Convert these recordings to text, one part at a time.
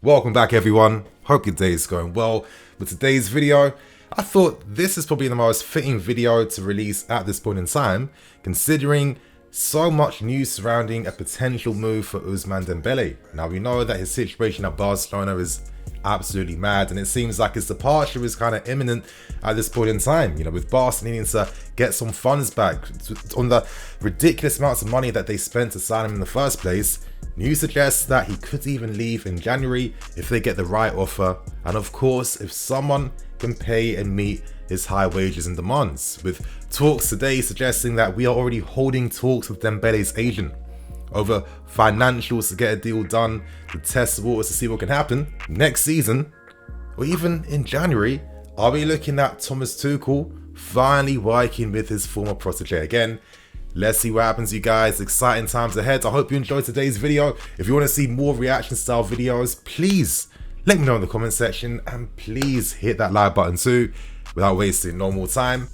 Welcome back everyone, hope your day is going well. With today's video, I thought this is probably the most fitting video to release at this point in time, considering so much news surrounding a potential move for Ousmane Dembele. Now we know that his situation at Barcelona is absolutely mad, and it seems like his departure is kind of imminent at this point in time, with Barca needing to get some funds back on the ridiculous amounts of money that they spent to sign him in the first place. News suggests that he could even leave in January if they get the right offer, and of course if someone can pay and meet his high wages and demands, with talks today suggesting that we are already holding talks with Dembele's agent over financials to get a deal done, to test the waters to see what can happen next season, or even in January. Are we looking at Thomas Tuchel finally working with his former protege again? Let's see what happens, you guys. Exciting times ahead. I hope you enjoyed today's video. If you want to see more reaction style videos, please let me know in the comment section, and please hit that like button too, without wasting no more time.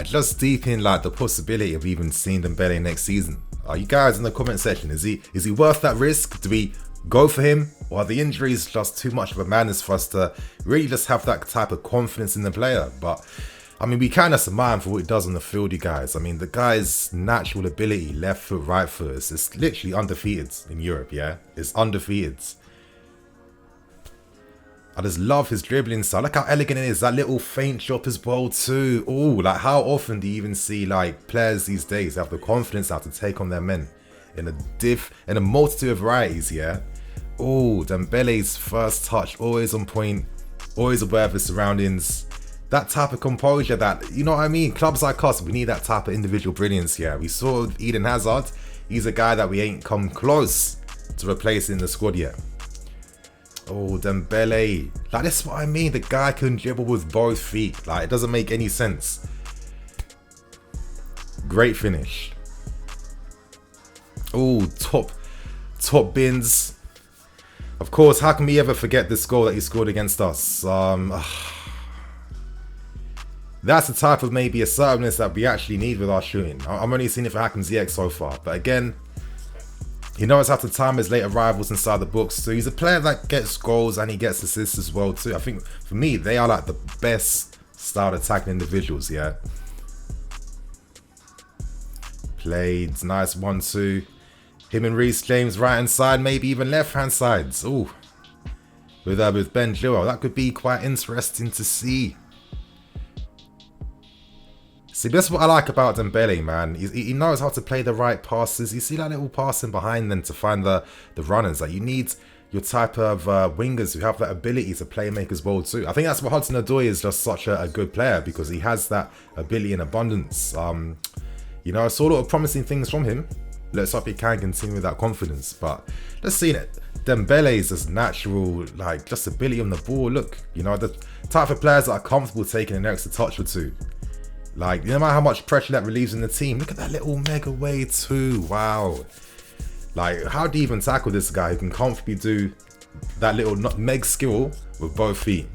Just deep in the possibility of even seeing Dembele next season. Are you guys in the comment section? Is he worth that risk? Do we go for him, or are the injuries just too much of a madness for us to really just have that type of confidence in the player? But I mean, we can't just admire him for what he does on the field, you guys. I mean, the guy's natural ability, left foot, right foot, it's literally undefeated in Europe. Yeah, it's undefeated. I just love his dribbling style. Look how elegant it is. That little feint shot as well too. Oh, how often do you even see players these days have the confidence now to take on their men in a multitude of varieties? Yeah. Oh, Dembele's first touch, always on point, always aware of his surroundings. That type of composure, that, you know what I mean? Clubs like us, we need that type of individual brilliance. Yeah, we saw Eden Hazard. He's a guy that we ain't come close to replacing in the squad yet. Oh, Dembele. That's what I mean. The guy can dribble with both feet. It doesn't make any sense. Great finish. Oh, top bins. Of course, how can we ever forget this goal that he scored against us? That's the type of maybe assertiveness that we actually need with our shooting. I'm only seeing it for Hakim Ziyech so far, but again, he knows how to time his late arrivals inside the box. So he's a player that gets goals and he gets assists as well too. I think for me, they are the best style attacking individuals. Yeah. Played nice 1-2. Him and Reece James right hand side, maybe even left hand sides. Oh, with Ben Joel, that could be quite interesting to see. See, that's what I like about Dembele, man. He knows how to play the right passes. You see that little passing behind them to find the runners. You need your type of wingers who have that ability to play make as well too. I think that's what Hudson-Odoi is, just such a good player, because he has that ability in abundance. I saw a lot of promising things from him. Let's hope he can continue with that confidence. But let's see it. Dembele's just natural, just ability on the ball. Look, the type of players that are comfortable taking an extra touch or two. No matter how much pressure that relieves in the team. Look at that little mega way too. Wow. How do you even tackle this guy who can comfortably do that little meg skill with both feet?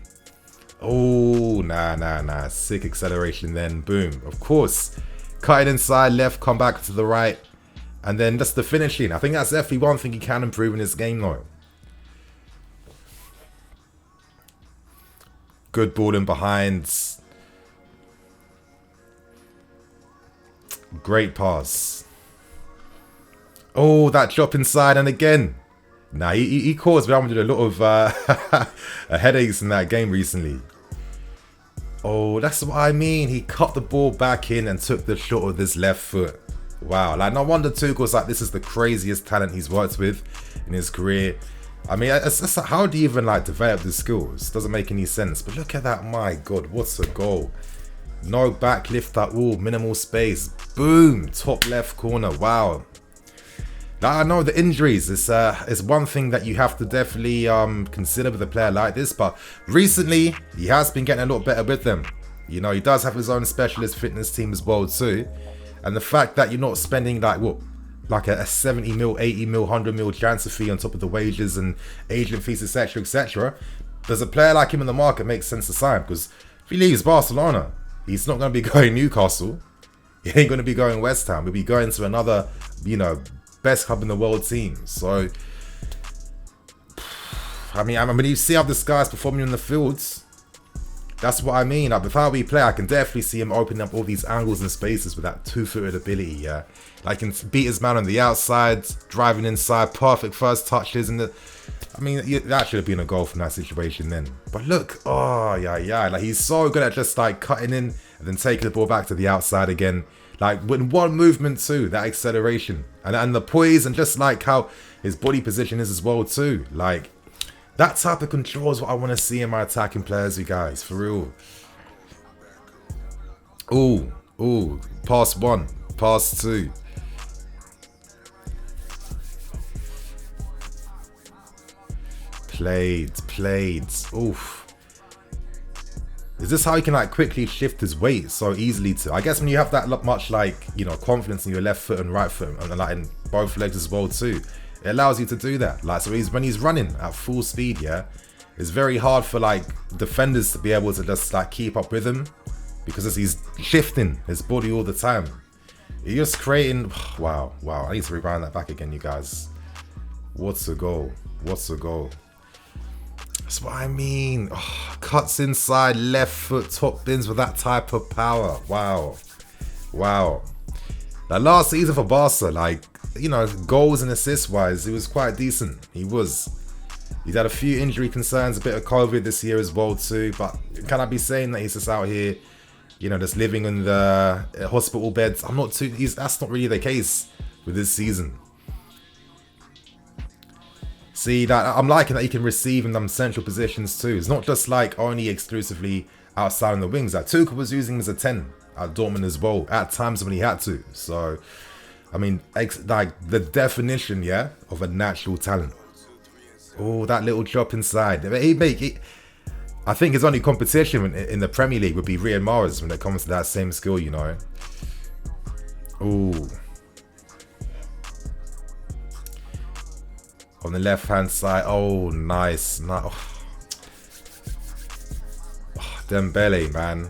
Oh, nah. Sick acceleration then. Boom. Of course. Cut it inside, left, come back to the right. And then just the finishing. I think that's definitely one thing he can improve in this game though. Good ball in behind. Great pass. Oh, that drop inside, and again. Nah, he caused Real Madrid a lot of headaches in that game recently. Oh, that's what I mean. He cut the ball back in and took the shot with his left foot. Wow, no wonder Tuchel's this is the craziest talent he's worked with in his career. I mean, how do you even develop the skills? Doesn't make any sense. But look at that, my God, what's a goal? No back lift at all, minimal space. Boom, top left corner. Wow. Now I know the injuries is one thing that you have to definitely consider with a player like this, but recently he has been getting a lot better with them. He does have his own specialist fitness team as well too. And the fact that you're not spending a 70 mil, 80 mil, 100 mil transfer fee on top of the wages and agent fees, etc, etc. Does a player like him in the market make sense to sign? Because if he leaves Barcelona, he's not going to be going Newcastle. He ain't going to be going West Ham. He'll be going to another, you know, best club in the world team. So, I mean, you see how this guy's performing in the fields. That's what I mean. Like, with how we play, I can definitely see him opening up all these angles and spaces with that two-footed ability, yeah. Like, he can beat his man on the outside, driving inside, perfect first touches, and I mean, that should have been a goal from that situation then. But look, oh, yeah. Like, he's so good at just, like, cutting in and then taking the ball back to the outside again. Like, with one movement too, that acceleration. And the poise, and just, like, how his body position is as well too. Like, that type of control is what I want to see in my attacking players, you guys, for real. Ooh, pass one, pass two. Played. Oof. Is this how he can, like, quickly shift his weight so easily to? I guess when you have that much, like, you know, confidence in your left foot and right foot, and like in both legs as well too, it allows you to do that. Like, so when he's running at full speed, yeah, it's very hard for, like, defenders to be able to just, like, keep up with him, because he's shifting his body all the time. He's just creating. Wow. I need to rewind that back again, you guys. What's a goal? That's what I mean. Oh, cuts inside, left foot, top bins with that type of power. Wow. That last season for Barca, like, you know, goals and assists wise, he was quite decent. He's had a few injury concerns, a bit of COVID this year as well too. But can I be saying that he's just out here, you know, just living in the hospital beds? That's not really the case with this season. See, that I'm liking that he can receive in them central positions too. It's not just, like, only exclusively outside on the wings. Like, Tuchel was using him as a 10 at Dortmund as well, at times when he had to. So, I mean, like, the definition, yeah, of a natural talent. Oh, that little drop inside. I think his only competition in the Premier League would be Riyad Mahrez when it comes to that same skill, you know. Ooh. On the left-hand side. Oh, nice. Dembele, man.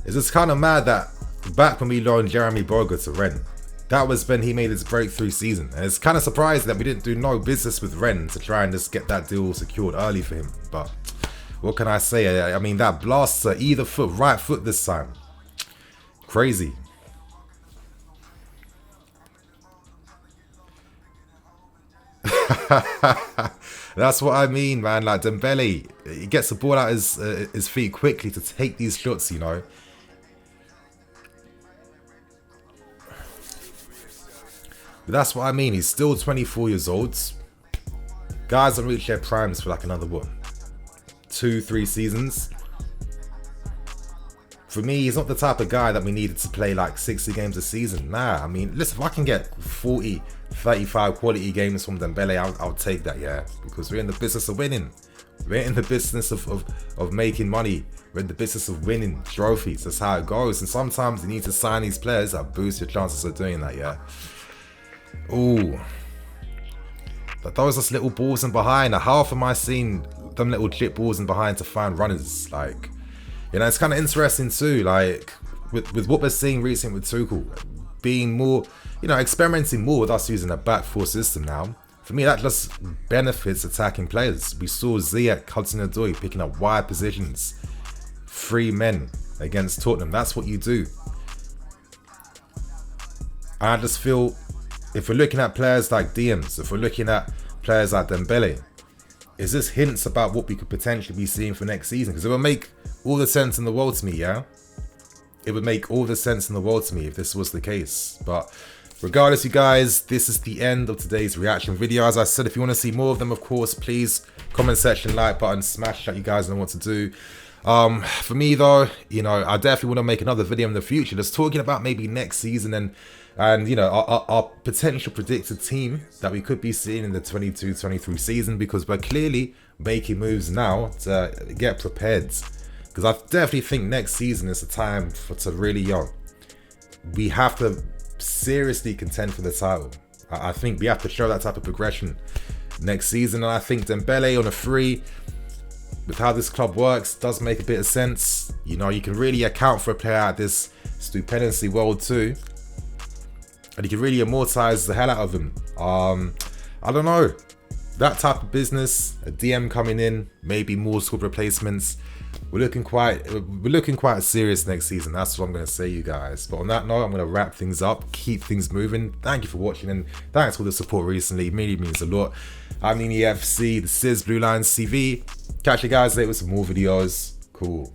It's just kind of mad that back when we loaned Jeremy Boga to Rennes, that was when he made his breakthrough season. And it's kind of surprising that we didn't do no business with Rennes to try and just get that deal secured early for him. But what can I say? I mean, that blast to either foot, right foot this time. Crazy. That's what I mean, man. Like, Dembele, he gets the ball out his feet quickly to take these shots, you know. But that's what I mean. He's still 24 years old. Guys don't reach their primes for, like, another, what, 2-3 seasons. For me, he's not the type of guy that we needed to play, like, 60 games a season. Nah, I mean, listen, if I can get 40, 35 quality games from Dembele, I'll take that, yeah. Because we're in the business of winning. We're in the business of making money. We're in the business of winning trophies. That's how it goes. And sometimes you need to sign these players that boost your chances of doing that, yeah. Ooh. But those just little balls in behind. Now, how often am I seeing them little chip balls in behind to find runners? Like, you know, it's kind of interesting too. Like, with what we're seeing recently with Tuchel, being more, you know, experimenting more with us using a back four system now. For me, that just benefits attacking players. We saw Ziyech, Hudson-Odoi picking up wide positions. 3 men against Tottenham. That's what you do. I just feel, if we're looking at players like Diaz, if we're looking at players like Dembele, is this hints about what we could potentially be seeing for next season? Because it would make all the sense in the world to me, yeah? It would make all the sense in the world to me if this was the case. But regardless, you guys, this is the end of today's reaction video. As I said, if you want to see more of them, of course, please comment section, like button, smash that. You guys know what to do. For me though, you know, I definitely want to make another video in the future just talking about maybe next season and you know, our potential predicted team that we could be seeing in the 22-23 season, because we're clearly making moves now to get prepared. Because I definitely think next season is the time to really, we have to seriously contend for the title. I think we have to show that type of progression next season. And I think Dembele on a free, with how this club works, does make a bit of sense. You know, you can really account for a player at this stupendously well too. And you can really immortalize the hell out of him. I don't know. That type of business, a DM coming in, maybe more squad replacements. We're looking quite serious next season. That's what I'm going to say, you guys. But on that note, I'm going to wrap things up, keep things moving. Thank you for watching, and thanks for the support recently. It really means a lot. I'm Nini FC, the Sis Blue Lines CV. Catch you guys later with some more videos. Cool.